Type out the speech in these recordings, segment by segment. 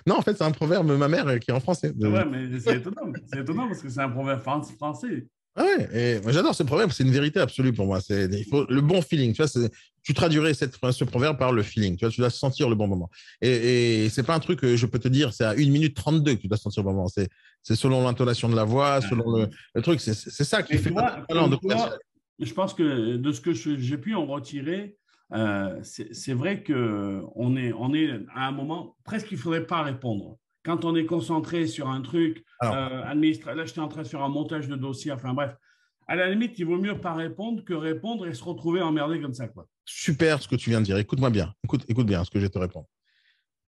Non, en fait, c'est un proverbe, ma mère, qui est en français. Ah ouais, mais c'est étonnant. C'est étonnant parce que c'est un proverbe français. Ah ouais, et moi, j'adore ce proverbe, c'est une vérité absolue pour moi. Il faut le bon feeling, tu vois. Tu traduirais ce proverbe par le feeling, tu vois. Tu dois sentir le bon moment. Et c'est pas un truc que je peux te dire, c'est à 1 minute 32 que tu dois sentir le bon moment. C'est selon l'intonation de la voix, selon le truc. C'est ça qui Mais fait tu notre vois, talent comme de commercial. toi, je pense que de ce que j'ai pu en retirer, c'est vrai on est à un moment, presque il ne faudrait pas répondre. Quand on est concentré sur un truc, Alors, là, j'étais en train de faire un montage de dossier, enfin bref, à la limite, il vaut mieux pas répondre que répondre et se retrouver emmerdé comme ça, quoi. super ce que tu viens de dire. Écoute-moi bien. Écoute bien ce que je vais te répondre.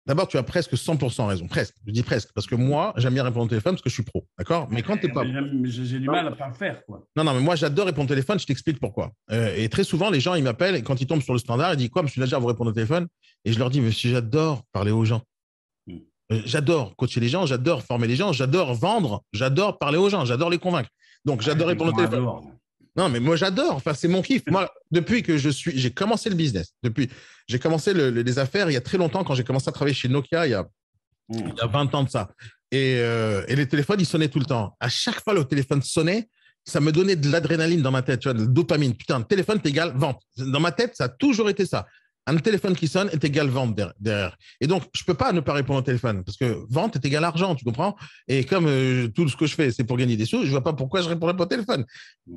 D'abord, tu as presque 100% raison. Presque. Je dis presque. Parce que moi, j'aime bien répondre au téléphone parce que je suis pro. D'accord? Mais quand tu n'es pas Mais pro. j'ai du mal à pas le faire, quoi. Non, non, mais moi, j'adore répondre au téléphone. Je t'explique pourquoi. Et très souvent, les gens, ils m'appellent et quand ils tombent sur le standard, ils disent quoi, monsieur Nadja, vous répondre au téléphone. Et je leur dis, monsieur, j'adore parler aux gens. Mm. J'adore coacher les gens, j'adore former les gens, j'adore vendre, j'adore parler aux gens, j'adore les convaincre. Donc, Ah, j'adore les répondre au gens téléphone. adorent. Non, mais moi, j'adore. Enfin, c'est mon kiff. Moi, depuis que j'ai commencé le business, j'ai commencé les affaires il y a très longtemps quand j'ai commencé à travailler chez Nokia il y Mm. a 20 ans de ça. Et les téléphones, ils sonnaient tout le temps. À chaque fois, le téléphone sonnait, ça me donnait de l'adrénaline dans ma tête, tu vois, de la dopamine. Putain, le téléphone est égal vente. Dans ma tête, ça a toujours été ça. Un téléphone qui sonne est égal vente derrière. Et donc, je peux pas ne pas répondre au téléphone parce que vente est égal argent, tu comprends? Et comme tout ce que je fais, c'est pour gagner des sous, je vois pas pourquoi je répondrais pas au téléphone.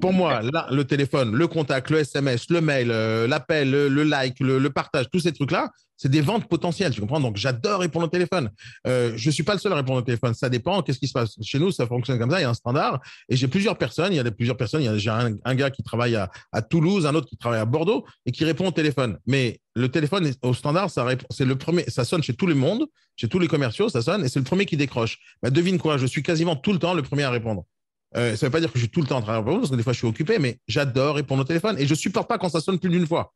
Pour moi, là, le téléphone, le contact, le SMS, le mail, l'appel, le like, le partage, tous ces trucs-là, c'est des ventes potentielles, tu comprends? Donc, j'adore répondre au téléphone. Je suis pas le seul à répondre au téléphone. Ça dépend. Qu'est-ce qui se passe chez nous? Ça fonctionne comme ça. Il y a un standard. Et j'ai plusieurs personnes. Il y a plusieurs personnes. J'ai un gars qui travaille à Toulouse, un autre qui travaille à Bordeaux et qui répond au téléphone. Mais le téléphone au standard, c'est le premier. Ça sonne chez tout le monde, chez tous les commerciaux, ça sonne et c'est le premier qui décroche. Bah, devine quoi? Je suis quasiment tout le temps le premier à répondre. Ça ne veut pas dire que je suis tout le temps en train de répondre parce que des fois je suis occupé, mais j'adore répondre au téléphone et je supporte pas quand ça sonne plus d'une fois.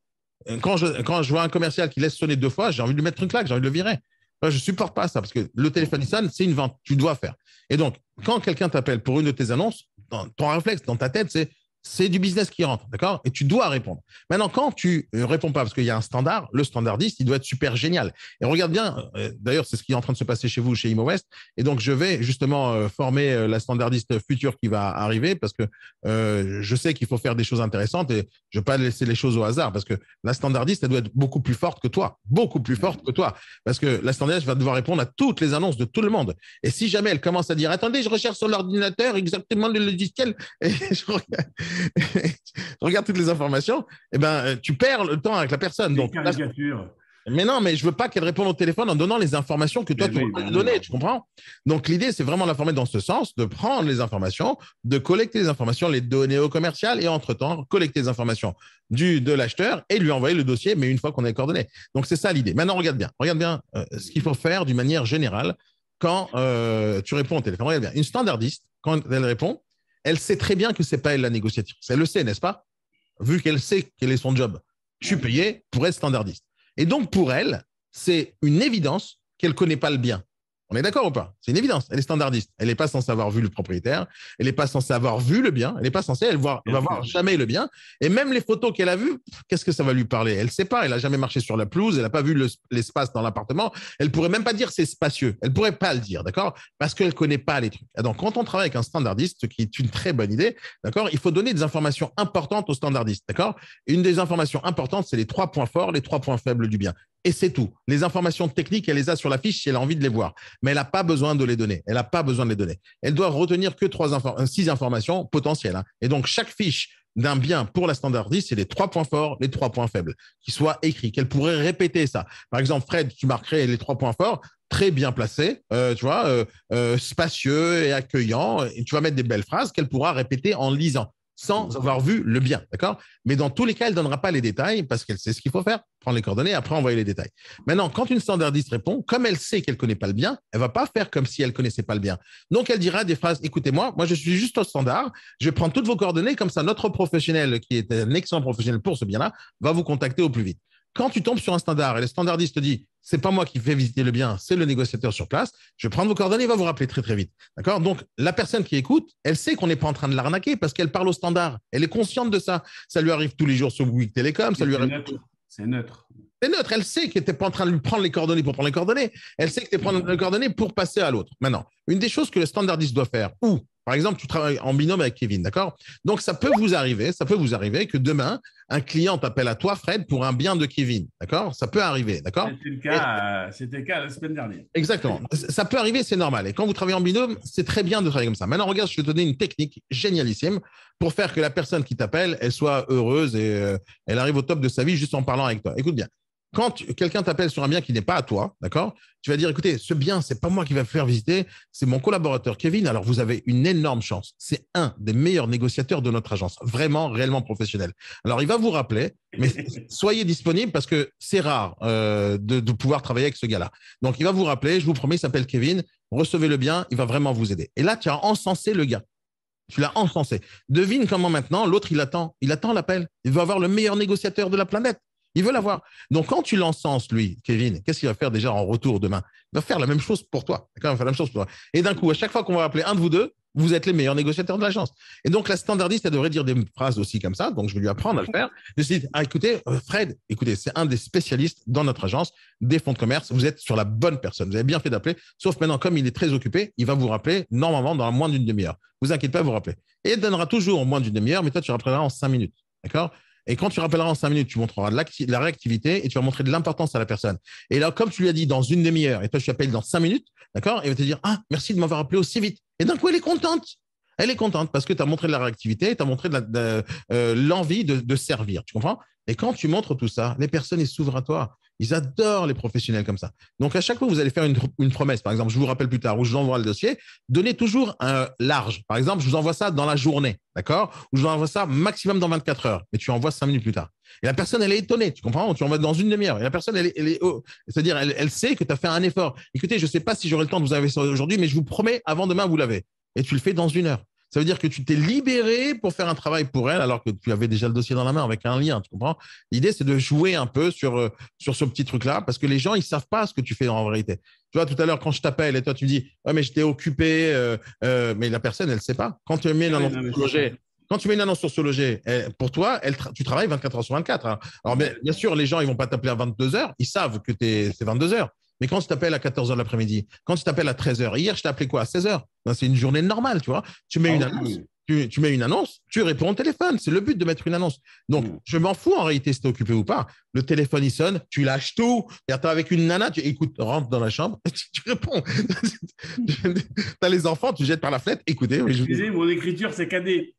Quand je vois un commercial qui laisse sonner 2 fois, j'ai envie de lui mettre une claque, j'ai envie de le virer. Je ne supporte pas ça parce que le téléphone il sonne, c'est une vente, tu dois faire. Et donc, quand quelqu'un t'appelle pour une de tes annonces, ton réflexe dans ta tête, c'est du business qui rentre, d'accord? Et tu dois répondre. Maintenant, quand tu ne réponds pas, parce qu'il y a un standard, le standardiste, il doit être super génial. Et regarde bien, d'ailleurs, c'est ce qui est en train de se passer chez vous, chez Imo West. Et donc, je vais justement former la standardiste future qui va arriver, parce que je sais qu'il faut faire des choses intéressantes et je ne vais pas laisser les choses au hasard, parce que la standardiste, elle doit être beaucoup plus forte que toi, beaucoup plus forte que toi, parce que la standardiste va devoir répondre à toutes les annonces de tout le monde. Et si jamais elle commence à dire, attendez, je recherche sur l'ordinateur exactement le logiciel, et je regarde toutes les informations, eh ben, tu perds le temps avec la personne. Des Donc, caricatures. mais non, mais je veux pas qu'elle réponde au téléphone en donnant les informations que toi, Ben tu oui, veux ben oui. donner, tu comprends? Donc, l'idée, c'est vraiment de la former dans ce sens, de prendre les informations, de collecter les informations, les donner au commercial et entre-temps, collecter les informations de l'acheteur et lui envoyer le dossier, mais une fois qu'on a les coordonnées. Donc, c'est ça l'idée. Maintenant, regarde bien ce qu'il faut faire d'une manière générale quand tu réponds au téléphone. Regarde bien, une standardiste, quand elle répond, elle sait très bien que c'est pas elle la négociatrice. Elle le sait, n'est-ce pas? Vu qu'elle sait quel est son job. Je suis payé pour être standardiste. Et donc, pour elle, c'est une évidence qu'elle ne connaît pas le bien. On est d'accord ou pas? C'est une évidence. Elle est standardiste. Elle n'est pas censée avoir vu le propriétaire. Elle n'est pas censée avoir vu le bien. Elle n'est pas censée, elle va Bien voir sûr. jamais le bien. Et même les photos qu'elle a vues, qu'est-ce que ça va lui parler? Elle ne sait pas. Elle n'a jamais marché sur la pelouse. Elle n'a pas vu l'espace dans l'appartement. Elle pourrait même pas dire c'est spacieux. Elle pourrait pas le dire, d'accord? Parce qu'elle connaît pas les trucs. Donc, quand on travaille avec un standardiste, ce qui est une très bonne idée, d'accord, il faut donner des informations importantes au standardiste, d'accord? Une des informations importantes, c'est les 3 points forts, les 3 points faibles du bien. Et c'est tout. Les informations techniques, elle les a sur la fiche si elle a envie de les voir. Mais elle n'a pas besoin de les donner. Elle n'a pas besoin de les donner. Elle doit retenir que 6 informations potentielles, hein. Et donc, chaque fiche d'un bien pour la standardiste, c'est les 3 points forts, les 3 points faibles, qui soient écrits, qu'elle pourrait répéter ça. Par exemple, Fred, tu marquerais les 3 points forts, très bien placés, tu vois, spacieux et accueillant, et tu vas mettre des belles phrases qu'elle pourra répéter en lisant sans avoir vu le bien, d'accord? Mais dans tous les cas, elle ne donnera pas les détails parce qu'elle sait ce qu'il faut faire, prendre les coordonnées, après envoyer les détails. Maintenant, quand une standardiste répond, comme elle sait qu'elle ne connaît pas le bien, elle ne va pas faire comme si elle ne connaissait pas le bien. Donc, elle dira des phrases, écoutez-moi, moi je suis juste au standard, je vais prendre toutes vos coordonnées, comme ça notre professionnel, qui est un excellent professionnel pour ce bien-là, va vous contacter au plus vite. Quand tu tombes sur un standard et le standardiste te dit, c'est pas moi qui fais visiter le bien, c'est le négociateur sur place, je vais prendre vos coordonnées, il va vous rappeler très très vite. D'accord? Donc, la personne qui écoute, elle sait qu'on n'est pas en train de l'arnaquer parce qu'elle parle au standard. Elle est consciente de ça. Ça lui arrive tous les jours sur Bouygues Télécom, ça lui C'est arrive. neutre. C'est neutre. C'est neutre. Elle sait que tu n'es pas en train de lui prendre les coordonnées pour prendre les coordonnées. Elle sait que tu es prendre les coordonnées pour passer à l'autre. Maintenant, une des choses que le standardiste doit faire, ou par exemple, tu travailles en binôme avec Kevin, d'accord? Donc, ça peut vous arriver que demain, un client t'appelle à toi, Fred, pour un bien de Kevin, d'accord? Ça peut arriver, d'accord? C'était le cas la semaine dernière. Exactement. Ça peut arriver, c'est normal. Et quand vous travaillez en binôme, c'est très bien de travailler comme ça. Maintenant, regarde, je vais te donner une technique génialissime pour faire que la personne qui t'appelle, elle soit heureuse et elle arrive au top de sa vie juste en parlant avec toi. Écoute bien. Quand quelqu'un t'appelle sur un bien qui n'est pas à toi, d'accord, tu vas dire, écoutez, ce bien, c'est pas moi qui va faire visiter, c'est mon collaborateur Kevin. Alors, vous avez une énorme chance. C'est un des meilleurs négociateurs de notre agence, vraiment, réellement professionnel. Alors, il va vous rappeler, mais soyez disponible parce que c'est rare de pouvoir travailler avec ce gars-là. Donc, il va vous rappeler, je vous promets, il s'appelle Kevin, recevez le bien, il va vraiment vous aider. Et là, tu as encensé le gars. Tu l'as encensé. Devine comment maintenant, l'autre, il attend l'appel. Il veut avoir le meilleur négociateur de la planète. Il veut l'avoir. Donc, quand tu l'encenses, lui, Kevin, qu'est-ce qu'il va faire déjà en retour demain? Il va faire la même chose pour toi. Il va faire la même chose pour toi. Et d'un coup, à chaque fois qu'on va appeler un de vous deux, vous êtes les meilleurs négociateurs de l'agence. Et donc, la standardiste, elle devrait dire des phrases aussi comme ça. Donc, je vais lui apprendre à le faire. Je lui dis, écoutez, Fred, écoutez, c'est un des spécialistes dans notre agence des fonds de commerce. Vous êtes sur la bonne personne. Vous avez bien fait d'appeler. Sauf maintenant, comme il est très occupé, il va vous rappeler normalement dans moins d'une demi-heure. Vous inquiétez pas, vous rappelez. Et il donnera toujours moins d'une demi-heure, mais toi, tu rappelleras en 5 minutes. D'accord? Et quand tu rappelleras en 5 minutes, tu montreras de la réactivité et tu vas montrer de l'importance à la personne. Et là, comme tu lui as dit dans une demi-heure, et toi, tu appelles dans 5 minutes, d'accord? Il va te dire, ah, merci de m'avoir appelé aussi vite. Et d'un coup, elle est contente. Elle est contente parce que tu as montré de la réactivité, tu as montré l'envie de servir. Tu comprends? Et quand tu montres tout ça, les personnes, ils s'ouvrent à toi. Ils adorent les professionnels comme ça. Donc, à chaque fois que vous allez faire une promesse, par exemple, je vous rappelle plus tard, ou je vous envoie le dossier, donnez toujours un large. Par exemple, je vous envoie ça dans la journée, d'accord? Ou je vous envoie ça maximum dans 24 heures, mais tu envoies 5 minutes plus tard. Et la personne, elle est étonnée, tu comprends? Tu envoies dans une demi-heure. Et la personne, c'est-à-dire, elle sait que tu as fait un effort. Écoutez, je ne sais pas si j'aurai le temps de vous avoir ça aujourd'hui, mais je vous promets, avant demain, vous l'avez. Et tu le fais dans 1 heure. Ça veut dire que tu t'es libéré pour faire un travail pour elle, alors que tu avais déjà le dossier dans la main avec un lien, tu comprends? L'idée, c'est de jouer un peu sur ce petit truc-là, parce que les gens, ils savent pas ce que tu fais en vérité. Tu vois, tout à l'heure, quand je t'appelle et toi, tu me dis, ouais, mais j'étais occupé, mais la personne, elle sait pas. Quand tu mets une annonce sur Sologer, pour toi, tu travailles 24 heures sur 24. Hein. Alors, bien sûr, les gens, ils vont pas t'appeler à 22 heures. Ils savent que c'est 22 heures. Mais quand tu t'appelles à 14 heures de l'après-midi, quand tu t'appelles à 13 heures, hier, je t'ai appelé quoi? À 16 heures. C'est une journée normale, tu vois. Tu mets une annonce, tu mets une annonce, tu réponds au téléphone. C'est le but de mettre une annonce. Donc, je m'en fous en réalité si tu es occupé ou pas. Le téléphone, il sonne, tu lâches tout. Tu es avec une nana, écoute, rentre dans la chambre, tu réponds. Tu as les enfants, tu jettes par la fenêtre. Écoutez, je disais, mon écriture, c'est cadet.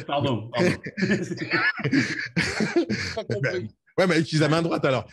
Pardon. Ouais, mais utilise la main droite alors.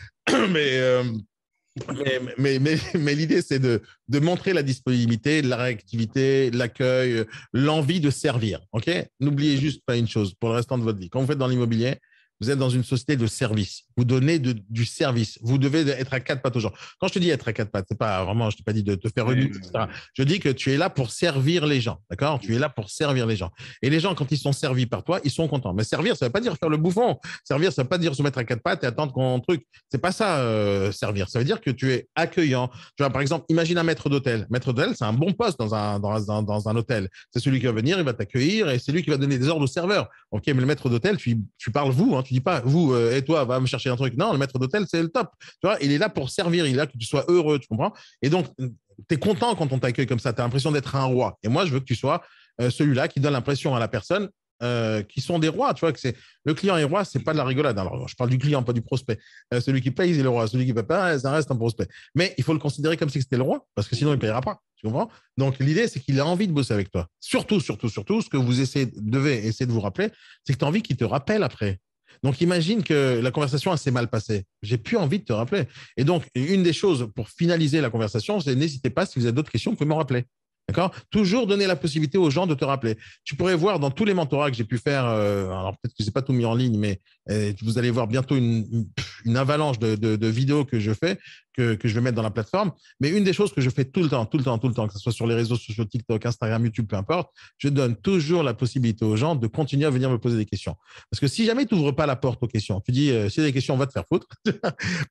mais l'idée, c'est de montrer la disponibilité, la réactivité, l'accueil, l'envie de servir. Ok? N'oubliez juste pas une chose pour le restant de votre vie. Quand vous faites dans l'immobilier, vous êtes dans une société de service. Vous donnez du service. Vous devez être à 4 pattes aux gens. Quand je te dis être à 4 pattes, c'est pas vraiment, je t'ai pas dit de te faire rebuter, etc. Je dis que tu es là pour servir les gens. D'accord? Tu es là pour servir les gens. Et les gens, quand ils sont servis par toi, ils sont contents. Mais servir, ça veut pas dire faire le bouffon. Servir, ça veut pas dire se mettre à 4 pattes et attendre qu'on truc. C'est pas ça, servir. Ça veut dire que tu es accueillant. Tu vois, par exemple, imagine un maître d'hôtel. Maître d'hôtel, c'est un bon poste dans un hôtel. C'est celui qui va venir, il va t'accueillir et c'est lui qui va donner des ordres au serveur. Ok, mais le maître d'hôtel, tu parles vous, hein, tu dis pas vous et toi va me chercher un truc. Non, le maître d'hôtel c'est le top. Tu vois, il est là pour servir, il est là que tu sois heureux, tu comprends? Et donc tu es content quand on t'accueille comme ça. Tu as l'impression d'être un roi. Et moi, je veux que tu sois celui-là qui donne l'impression à la personne qui sont des rois. Tu vois que c'est le client est roi, c'est pas de la rigolade. Alors je parle du client, pas du prospect. Celui qui paye, c'est le roi. Celui qui paye pas, ça reste un prospect. Mais il faut le considérer comme si c'était le roi, parce que sinon il payera pas. Tu comprends? Donc l'idée, c'est qu'il a envie de bosser avec toi. Surtout, ce que vous devez essayer de vous rappeler, c'est que tu as envie qu'il te rappelle après. Donc, imagine que la conversation s'est mal passée. J'ai plus envie de te rappeler. Et donc, une des choses pour finaliser la conversation, c'est n'hésitez pas, si vous avez d'autres questions, vous pouvez me rappeler. D'accord? Toujours donner la possibilité aux gens de te rappeler. Tu pourrais voir dans tous les mentorats que j'ai pu faire, alors peut-être que je n'ai pas tout mis en ligne, mais vous allez voir bientôt une avalanche de vidéos que je fais, que je vais mettre dans la plateforme. Mais une des choses que je fais tout le temps, que ce soit sur les réseaux sociaux, TikTok, Instagram, YouTube, peu importe, je donne toujours la possibilité aux gens de continuer à venir me poser des questions. Parce que si jamais tu n'ouvres pas la porte aux questions, tu dis, si y a des questions, on va te faire foutre,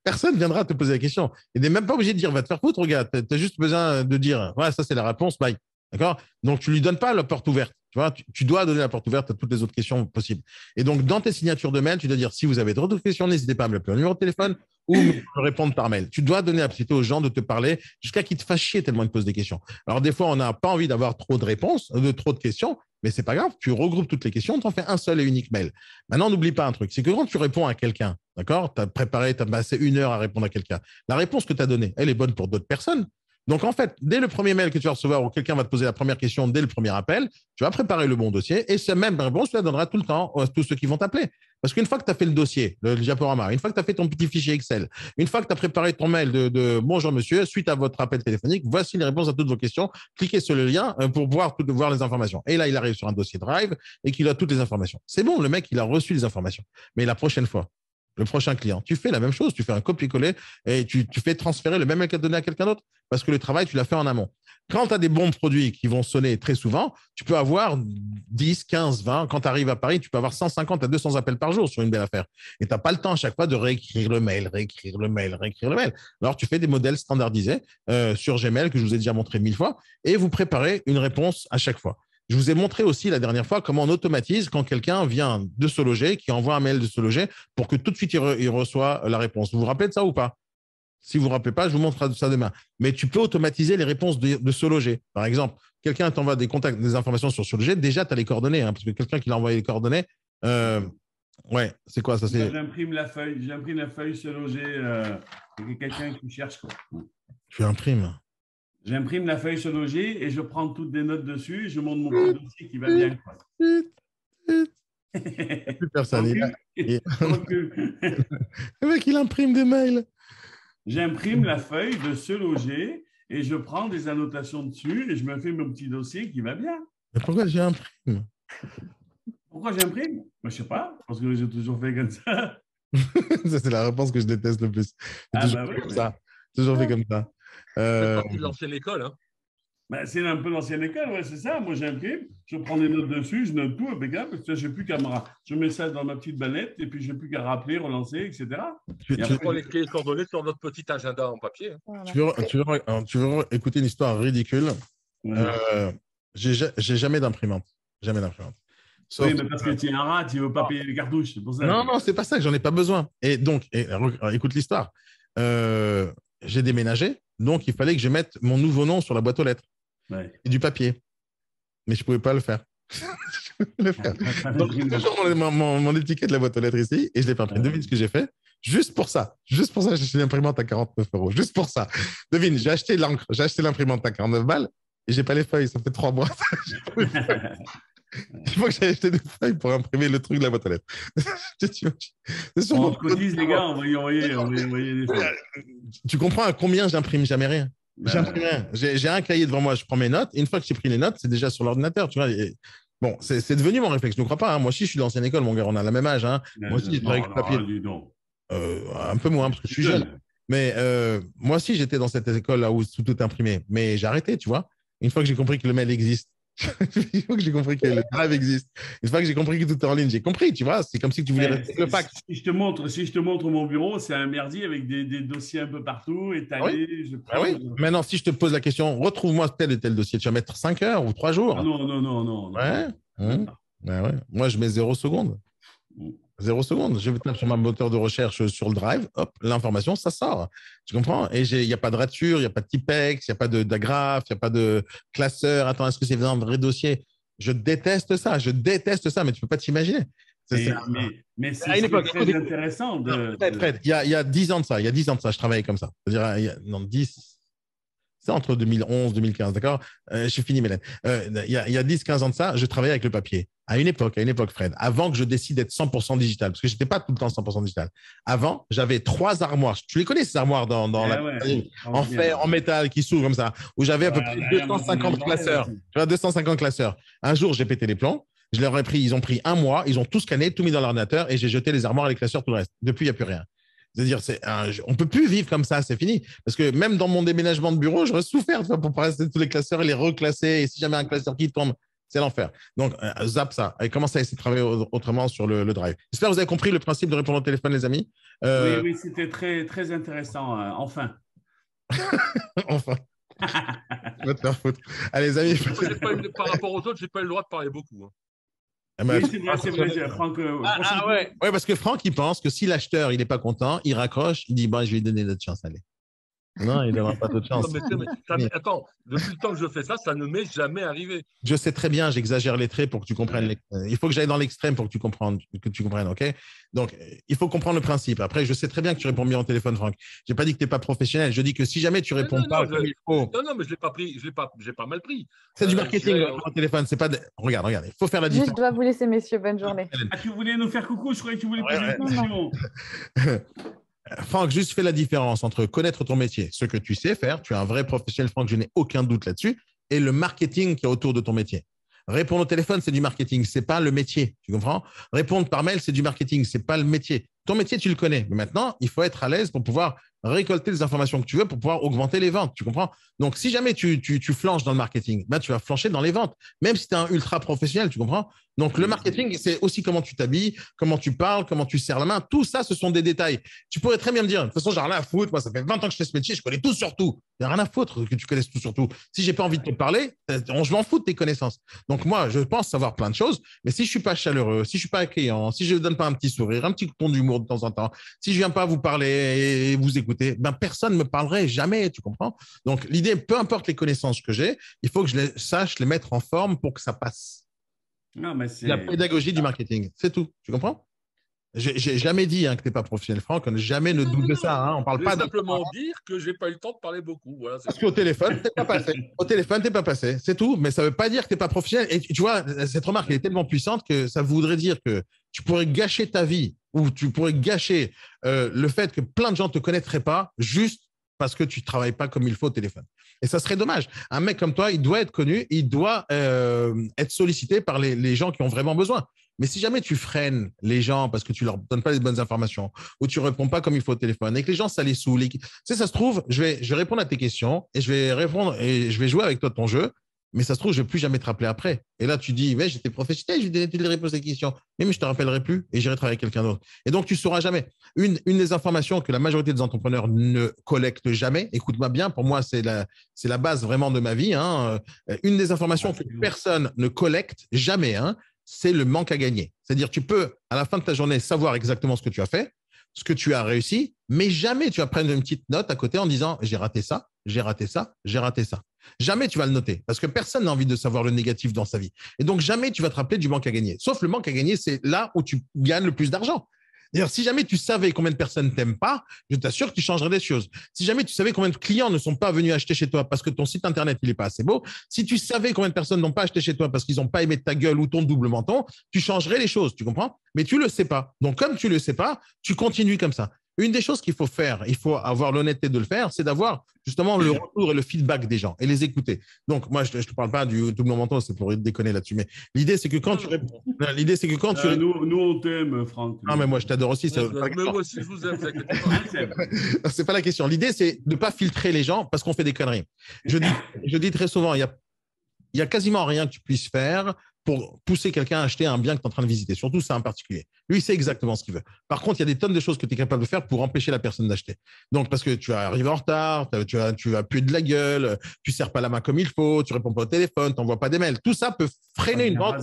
personne ne viendra te poser la question. Et tu n'es même pas obligé de dire, va te faire foutre, regarde, tu as juste besoin de dire, ouais, ça c'est la réponse, bye. D'accord? Donc, tu lui donnes pas la porte ouverte. Tu vois, tu dois donner la porte ouverte à toutes les autres questions possibles. Et donc, dans tes signatures de mail, tu dois dire si vous avez d'autres questions, n'hésitez pas à me l'appeler au numéro de téléphone ou me répondre par mail. Tu dois donner la possibilité aux gens de te parler jusqu'à qu'ils te fassent chier tellement ils te posent des questions. Alors, des fois, on n'a pas envie d'avoir trop de réponses, trop de questions, mais c'est pas grave. Tu regroupes toutes les questions, tu en fais un seul et unique mail. Maintenant, n'oublie pas un truc, c'est que quand tu réponds à quelqu'un, d'accord, tu as préparé, tu as passé 1 heure à répondre à quelqu'un, la réponse que tu as donnée, elle est bonne pour d'autres personnes. Donc, en fait, dès le premier mail que tu vas recevoir où quelqu'un va te poser la première question, dès le premier appel, tu vas préparer le bon dossier et cette même réponse, tu la donneras tout le temps à tous ceux qui vont t'appeler. Parce qu'une fois que tu as fait le dossier, le diaporama, une fois que tu as fait ton petit fichier Excel, une fois que tu as préparé ton mail de bonjour monsieur, suite à votre appel téléphonique, voici les réponses à toutes vos questions. Cliquez sur le lien pour voir les informations. Et là, il arrive sur un dossier Drive et qu'il a toutes les informations. C'est bon, le mec, il a reçu les informations. Mais la prochaine fois, le prochain client, tu fais la même chose, tu fais un copier-coller et tu fais transférer le même mail qu'à donné à quelqu'un d'autre parce que le travail, tu l'as fait en amont. Quand tu as des bons produits qui vont sonner très souvent, tu peux avoir 10, 15, 20. Quand tu arrives à Paris, tu peux avoir 150 à 200 appels par jour sur une belle affaire. Et tu n'as pas le temps à chaque fois de réécrire le mail, réécrire le mail, réécrire le mail. Alors, tu fais des modèles standardisés sur Gmail que je vous ai déjà montré 1000 fois et vous préparez une réponse à chaque fois. Je vous ai montré aussi la dernière fois comment on automatise quand quelqu'un vient de se loger, qui envoie un mail de se loger pour que tout de suite il reçoit la réponse. Vous vous rappelez de ça ou pas? Si vous ne vous rappelez pas, je vous montre ça demain. Mais tu peux automatiser les réponses de se loger. Par exemple, quelqu'un t'envoie des contacts, des informations sur se loger. Déjà, tu as les coordonnées, parce que quelqu'un qui l'a envoyé les coordonnées, ouais, c'est quoi ça? J'imprime la feuille se loger. Quelqu'un qui cherche quoi. Tu imprimes. J'imprime la feuille se loger et je prends toutes des notes dessus et je monte mon petit dossier qui va bien. Plus personne. Le mec, il imprime des mails. J'imprime la feuille de se loger et je prends des annotations dessus et je me fais mon petit dossier qui va bien. Mais pourquoi j'imprime? Pourquoi j'imprime? Je ne sais pas, parce que j'ai toujours fait comme ça. Ça, c'est la réponse que je déteste le plus. Toujours fait comme ça. Toujours fait comme ça. C'est l'ancienne école, hein. Ben, c'est un peu l'ancienne école, ouais, c'est ça. Moi, j'imprime, je prends des notes dessus, je note tout, impeccable. Parce que j'ai plus qu'à je mets ça dans ma petite banette et puis je n'ai plus qu'à rappeler, relancer, etc. Tu prends les clés coordonnées sur notre petit agenda en papier. Voilà. Tu veux écouter une histoire ridicule? J'ai jamais d'imprimante. Jamais d'imprimante. Sauf... Oui, mais parce que tu es un rat, tu ne veux pas payer les cartouches. C'est pour ça. Non, c'est pas ça, que j'en ai pas besoin. Et donc, écoute l'histoire. J'ai déménagé, donc il fallait que je mette mon nouveau nom sur la boîte aux lettres. Ouais. Et du papier. Mais je ne pouvais pas le faire. Donc, j'ai toujours mon étiquette de la boîte aux lettres ici et je ne l'ai pas imprimé. Devine ce que j'ai fait. Juste pour ça, j'ai acheté l'imprimante à 49 €. Juste pour ça. Devine, j'ai acheté l'encre, j'ai acheté l'imprimante à 49 balles et j'ai pas les feuilles. Ça fait 3 mois. Il faut que j'aille acheter des feuilles pour imprimer le truc de la boîte aux lettres. On cotise, les gars, on va y envoyer des feuilles. Tu comprends à combien j'imprime jamais rien? J'imprime rien. J'ai un cahier devant moi, je prends mes notes. Et une fois que j'ai pris les notes, c'est déjà sur l'ordinateur. Tu vois. Bon, c'est devenu mon réflexe. Ne crois pas. Hein. Moi aussi, je suis de l'ancienne école, mon gars. On a la même âge. Hein. Moi aussi, j'ai travaillé avec le papier. Un peu moins, parce que je suis jeune. Mais moi aussi, j'étais dans cette école-là où tout est imprimé. Mais j'ai arrêté, tu vois. Une fois que j'ai compris que le mail existe, une fois que j'ai compris que le drive existe, une fois que j'ai compris que tout est en ligne, j'ai compris, tu vois. C'est comme si tu voulais rester le fax. Si je te montre mon bureau, c'est un merdier avec des dossiers un peu partout, étalés. Oui. Maintenant, si je te pose la question, retrouve-moi tel et tel dossier, tu vas mettre 5 heures ou 3 jours. Ah non. Ouais. Moi, je mets 0 secondes. 0 secondes. Je vais taper sur ma moteur de recherche sur le drive, hop, l'information, ça sort. Tu comprends? Et il n'y a pas de rature, il n'y a pas de typex, il n'y a pas d'agrafe, il n'y a pas de classeur. Attends, est-ce que c'est un vrai dossier? Je déteste ça, mais tu ne peux pas t'imaginer. Mais c'est très intéressant. Fred, il y a 10 ans de ça, je travaillais comme ça. C'est-à-dire, 10. C'est entre 2011 2015, d'accord? J'ai fini, Mélène. Il y a 10-15 ans de ça, je travaillais avec le papier. À une époque, Fred, avant que je décide d'être 100% digital, parce que je n'étais pas tout le temps 100% digital. Avant, j'avais 3 armoires. Tu les connais, ces armoires en métal qui s'ouvrent comme ça, où j'avais à peu près 250 classeurs. Tu vois, 250 classeurs. Un jour, j'ai pété les plombs. Je leur ai pris, ils ont pris un mois, ils ont tout scanné, tout mis dans l'ordinateur et j'ai jeté les armoires et les classeurs, tout le reste. Depuis, il n'y a plus rien. C'est-à-dire, on ne peut plus vivre comme ça, c'est fini. Parce que même dans mon déménagement de bureau, j'aurais souffert pour passer tous les classeurs et les reclasser. Et si jamais un classeur qui tombe, c'est l'enfer. Donc, zap ça. Et commence à essayer de travailler autrement sur le drive. J'espère que vous avez compris le principe de répondre au téléphone, les amis. Oui, c'était très, très intéressant. Enfin. Enfin. Va te faire foutre. Allez, les amis. Par rapport aux autres, j'ai pas eu le droit de parler beaucoup. Hein. Oui, c'est vrai, Franck. Ouais, parce que Franck, il pense que si l'acheteur, il n'est pas content, il raccroche, il dit, bah, je vais lui donner notre chance, allez. Non, il ne donnera pas d'autre chance. Attends, depuis le temps que je fais ça, ça ne m'est jamais arrivé. Je sais très bien, j'exagère les traits pour que tu comprennes. Il faut que j'aille dans l'extrême pour que tu comprennes, OK? Donc, il faut comprendre le principe. Après, je sais très bien que tu réponds bien au téléphone, Franck. Je n'ai pas dit que tu n'es pas professionnel. Je dis que si jamais tu réponds pas comme il faut… Non, mais je ne l'ai pas pris, j'ai pas mal pris. C'est du marketing au téléphone. C'est pas de… Regarde, il faut faire la différence. Je dois vous laisser, messieurs. Bonne journée. Ah, tu voulais nous faire coucou? Je croyais que tu voulais poser une question. Franck, juste fais la différence entre connaître ton métier, ce que tu sais faire, tu es un vrai professionnel, Franck, je n'ai aucun doute là-dessus, et le marketing qui est autour de ton métier. Répondre au téléphone, c'est du marketing, c'est pas le métier, tu comprends? Répondre par mail, c'est du marketing, c'est pas le métier. Ton métier, tu le connais, mais maintenant, il faut être à l'aise pour pouvoir récolter les informations que tu veux pour pouvoir augmenter les ventes, tu comprends? Donc, si jamais tu flanches dans le marketing, ben, tu vas flancher dans les ventes, même si tu es un ultra professionnel, tu comprends? Donc, le marketing, c'est aussi comment tu t'habilles, comment tu parles, comment tu serres la main. Tout ça, ce sont des détails. Tu pourrais très bien me dire, de toute façon, j'ai rien à foutre. Moi, ça fait 20 ans que je fais ce métier, je connais tout sur tout. Il n'y a rien à foutre que tu connaisses tout sur tout. Si j'ai pas envie de te parler, je m'en fous de tes connaissances. Donc, moi, je pense savoir plein de choses, mais si je suis pas chaleureux, si je suis pas accueillant, si je ne donne pas un petit sourire, un petit ton d'humour de temps en temps, si je viens pas vous parler et vous écouter, ben, personne ne me parlerait jamais, tu comprends? Donc, l'idée, peu importe les connaissances que j'ai, il faut que je sache les mettre en forme pour que ça passe. Non, mais c'est la pédagogie du marketing, c'est tout. Tu comprends? J'ai jamais dit que tu n'es pas professionnel, Franck. Jamais ne doute de ça. Hein. On parle pas simplement dire que j'ai pas eu le temps de parler beaucoup. Voilà, parce qu'au téléphone, tu n'es pas passé. Au téléphone, tu n'es pas passé. C'est tout. Mais ça ne veut pas dire que tu n'es pas professionnel. Et tu vois, cette remarque elle est tellement puissante que ça voudrait dire que tu pourrais gâcher ta vie ou tu pourrais gâcher le fait que plein de gens ne te connaîtraient pas juste parce que tu ne travailles pas comme il faut au téléphone. Et ça serait dommage. Un mec comme toi, il doit être connu, il doit être sollicité par les gens qui ont vraiment besoin. Mais si jamais tu freines les gens parce que tu leur donnes pas les bonnes informations ou tu réponds pas comme il faut au téléphone et que les gens, ça les saoule, tu sais, ça se trouve, je vais répondre à tes questions et je vais répondre et je vais jouer avec toi ton jeu. Mais ça se trouve, je ne vais plus jamais te rappeler après. Et là, tu dis, ouais, j'étais professionnel, je vais donner toutes les réponses à ces questions. Mais je ne te rappellerai plus et j'irai travailler avec quelqu'un d'autre. Et donc, tu ne sauras jamais. Une des informations que la majorité des entrepreneurs ne collectent jamais, écoute-moi bien, pour moi, c'est la base vraiment de ma vie. Hein. Une des informations que personne ne collecte jamais, hein, c'est le manque à gagner. C'est-à-dire, tu peux, à la fin de ta journée, savoir exactement ce que tu as fait, ce que tu as réussi, mais jamais tu vas prendre une petite note à côté en disant j'ai raté ça, j'ai raté ça, j'ai raté ça. Jamais tu vas le noter parce que personne n'a envie de savoir le négatif dans sa vie. Et donc, jamais tu vas te rappeler du manque à gagner. Sauf le manque à gagner, c'est là où tu gagnes le plus d'argent. D'ailleurs, si jamais tu savais combien de personnes ne t'aiment pas, je t'assure que tu changerais des choses. Si jamais tu savais combien de clients ne sont pas venus acheter chez toi parce que ton site internet il est pas assez beau, si tu savais combien de personnes n'ont pas acheté chez toi parce qu'ils n'ont pas aimé ta gueule ou ton double menton, tu changerais les choses, tu comprends? Mais tu le sais pas. Donc, comme tu le sais pas, tu continues comme ça. Une des choses qu'il faut faire, il faut avoir l'honnêteté de le faire, c'est d'avoir justement le retour et le feedback des gens et les écouter. Donc, moi, je ne te parle pas du double menton, c'est pour déconner là-dessus. Mais l'idée, c'est que quand tu réponds. L'idée, c'est que quand tu. Nous, on t'aime, Franck. Ah, mais moi, je t'adore aussi. Mais moi aussi, je vous aime. C'est pas la question. L'idée, c'est de ne pas filtrer les gens parce qu'on fait des conneries. Je dis très souvent, il y a quasiment rien que tu puisses faire pour pousser quelqu'un à acheter un bien que tu es en train de visiter, surtout ça en particulier. Lui, il sait exactement ce qu'il veut. Par contre, il y a des tonnes de choses que tu es capable de faire pour empêcher la personne d'acheter. Donc, parce que tu vas arriver en retard, tu vas puer de la gueule, tu ne serres pas la main comme il faut, tu ne réponds pas au téléphone, tu n'envoies pas des mails. Tout ça peut freiner une vente.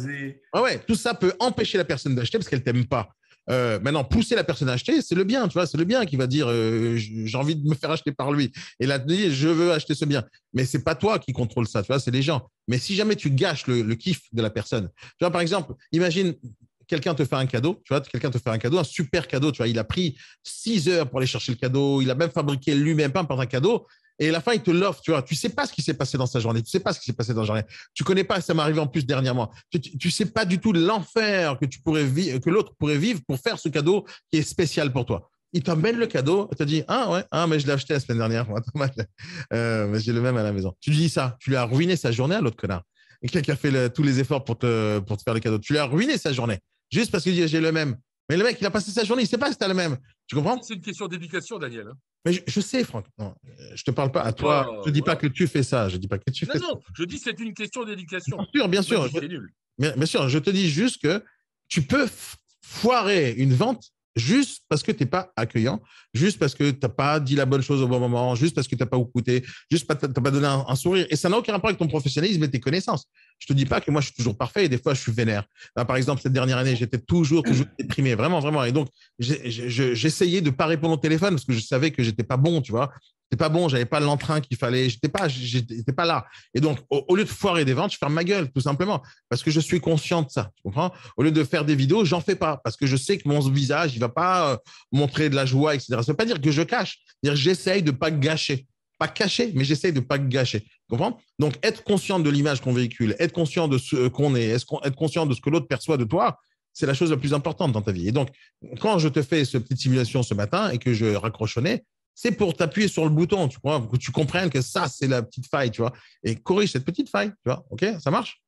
Ouais, tout ça peut empêcher la personne d'acheter parce qu'elle ne t'aime pas. Maintenant, pousser la personne à acheter, c'est le bien, tu vois, c'est le bien qui va dire j'ai envie de me faire acheter par lui. Et là, je veux acheter ce bien. Mais c'est pas toi qui contrôle ça, tu vois, c'est les gens. Mais si jamais tu gâches le kiff de la personne, tu vois, par exemple, imagine quelqu'un te fait un cadeau, tu vois, quelqu'un te fait un cadeau, un super cadeau, tu vois, il a pris 6 heures pour aller chercher le cadeau, il a même fabriqué lui-même, peu importe un cadeau. Et à la fin, il te l'offre, tu vois. Tu sais pas ce qui s'est passé dans sa journée. Tu sais pas ce qui s'est passé dans la journée. Tu connais pas, ça m'est arrivé en plus dernièrement. Tu sais pas du tout l'enfer que l'autre pourrait vivre pour faire ce cadeau qui est spécial pour toi. Il t'emmène le cadeau, il te dit ah ouais, mais je l'ai acheté la semaine dernière. Mais j'ai le même à la maison. Tu lui dis ça, tu lui as ruiné sa journée à l'autre connard. Et quelqu'un qui a fait tous les efforts pour te faire le cadeau. Tu lui as ruiné sa journée juste parce qu'il dit j'ai le même. Mais le mec, il a passé sa journée, il ne sait pas si tu as le même. Tu comprends? C'est une question d'éducation, Daniel. Mais je sais, Franck. Non, je ne te parle pas à toi. Je ne dis pas que tu fais ça. Je dis pas que tu fais ça. Non, je dis c'est une question d'éducation. Bien sûr. C'est nul. Bien sûr, je te dis juste que tu peux foirer une vente juste parce que tu n'es pas accueillant, juste parce que tu n'as pas dit la bonne chose au bon moment, juste parce que tu n'as pas écouté, juste parce que tu n'as pas donné un sourire. Et ça n'a aucun rapport avec ton professionnalisme et tes connaissances. Je ne te dis pas que moi, je suis toujours parfait et des fois, je suis vénère. Là, par exemple, cette dernière année, j'étais toujours déprimé, vraiment, vraiment. Et donc, j'essayais de ne pas répondre au téléphone parce que je savais que je n'étais pas bon, tu vois. J'étais pas bon, j'avais pas l'entrain qu'il fallait, j'étais pas là. Et donc, au lieu de foirer des ventes, je ferme ma gueule, tout simplement, parce que je suis conscient de ça. Tu comprends? Au lieu de faire des vidéos, j'en fais pas, parce que je sais que mon visage, il va pas montrer de la joie, etc. Ça veut pas dire que je cache, c'est-à-dire que j'essaye de pas gâcher, pas cacher, mais j'essaye de pas gâcher. Tu comprends? Donc, être conscient de l'image qu'on véhicule, être conscient de ce qu'on est, être conscient de ce que l'autre perçoit de toi, c'est la chose la plus importante dans ta vie. Et donc, quand je te fais cette petite simulation ce matin et que je raccroche au nez, c'est pour t'appuyer sur le bouton, tu vois, pour que tu comprennes que ça, c'est la petite faille, tu vois, et corrige cette petite faille, tu vois, ok, ça marche?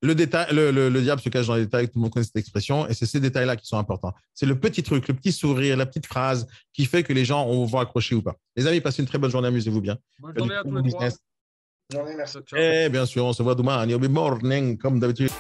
Le diable se cache dans les détails, tout le monde connaît cette expression, et c'est ces détails-là qui sont importants. C'est le petit truc, le petit sourire, la petite phrase qui fait que les gens vont accrocher ou pas. Les amis, passez une très bonne journée, amusez-vous bien. Bonne journée à tous les trois. Bonne journée, merci. Et bien sûr, on se voit demain, Niobe Morning, comme d'habitude.